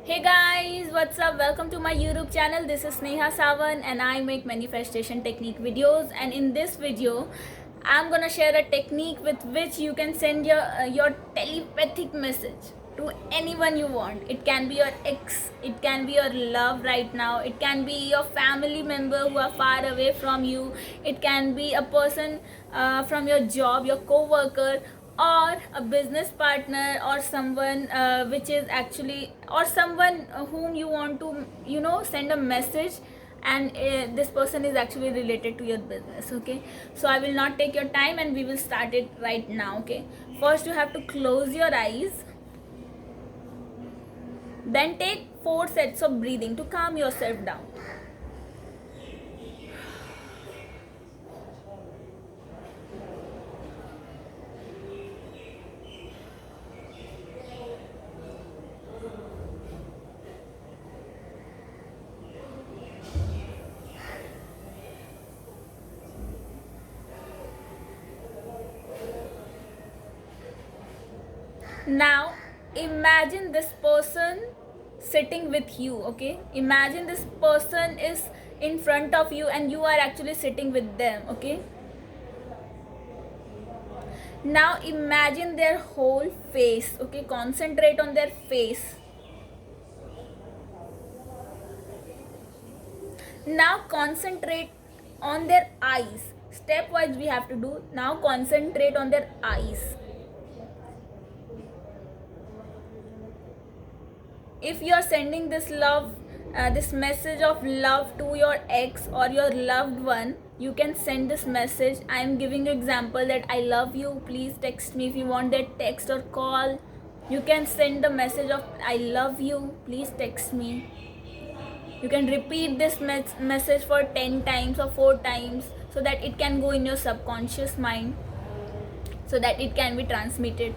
Hey guys, what's up? Welcome to my YouTube channel. This is Sneha Sawan and I make manifestation technique videos, and in this video I'm going to share a technique with which you can send your telepathic message to anyone you want. It can be your ex, it can be your love right now, it can be your family member who are far away from you, it can be a person from your job, your co-worker, or a business partner, or someone which is actually, or someone whom you want to send a message, and this person is actually related to your business. Okay, so I will not take your time and we will start it right now. Okay, first you have to close your eyes, then take 4 sets of breathing to calm yourself down. Now imagine this person sitting with you. Okay, imagine this person is in front of you and you are actually sitting with them. Okay, now imagine their whole face. Okay, concentrate on their face. Now concentrate on their eyes. Stepwise we have to do. Now concentrate on their eyes. If you are sending this love, this message of love to your ex or your loved one, you can send this message. I am giving you example that I love you, please text me. If you want that text or call, you can send the message of I love you, please text me. You can repeat this message for 10 times or 4 times, so that it can go in your subconscious mind, so that it can be transmitted.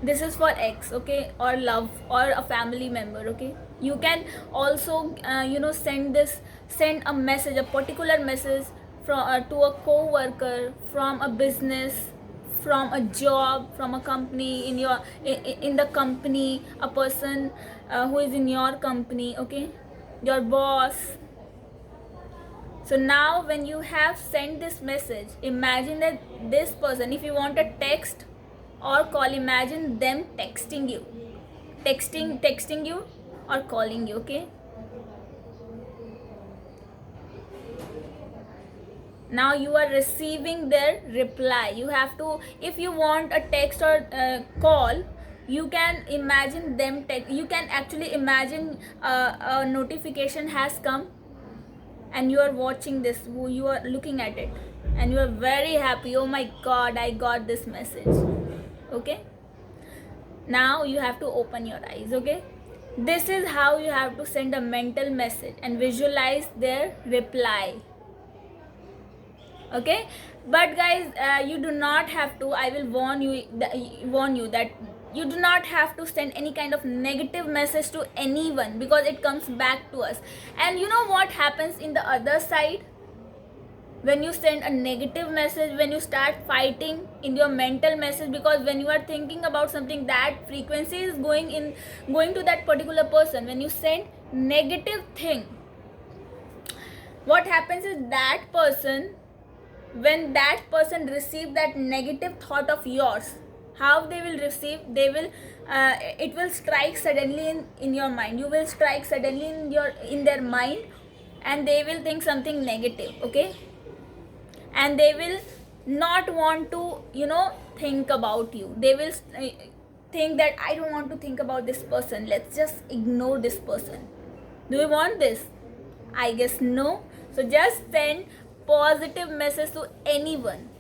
This is for ex, okay, or love, or a family member. Okay, you can also send a message, a particular message from to a co-worker, from a business, from a job, from a company, in the company, a person who is in your company. Okay, your boss. So now when you have sent this message, imagine that this person, if you want a text or call, imagine them texting you, texting you or calling you. Okay, now you are receiving their reply. You have to, if you want a text or call, you can imagine them you can actually imagine a notification has come and you are watching this, you are looking at it and you are very happy. Oh my god, I got this message. Okay, now you have to open your eyes. Okay, this is how you have to send a mental message and visualize their reply. Okay, but guys, you do not have to, I will warn you that you do not have to send any kind of negative message to anyone, because it comes back to us. And you know what happens in the other side? When you send a negative message, when you start fighting in your mental message, because when you are thinking about something, that frequency is going to that particular person. When you send negative thing, what happens is that person, when that person receive that negative thought of yours, how they will receive, they will it will strike suddenly in your mind. You will strike suddenly in their mind, and they will think something negative. Okay, and they will not want to think about you. They will think that I don't want to think about this person, let's just ignore this person. Do you want this? I guess no. So just send positive message to anyone.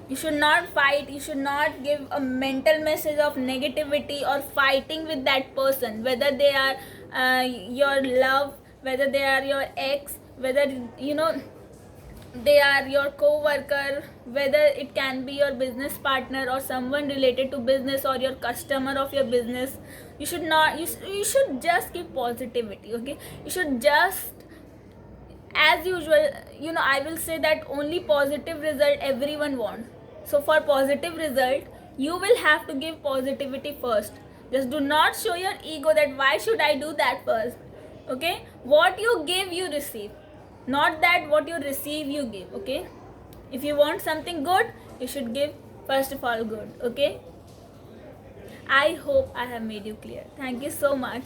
You should not fight, you should not give a mental message of negativity or fighting with that person, whether they are your love, whether they are your ex, whether they are your co-worker, whether it can be your business partner or someone related to business, or your customer of your business. You should not, you should just give positivity. Okay, you should just, as usual, I will say that only positive result everyone wants. So for positive result, you will have to give positivity first. Just do not show your ego that why should I do that first. Okay, what you give you receive, not that what you receive you give. Okay, if you want something good, you should give first of all good. Okay, I hope I have made you clear. Thank you so much.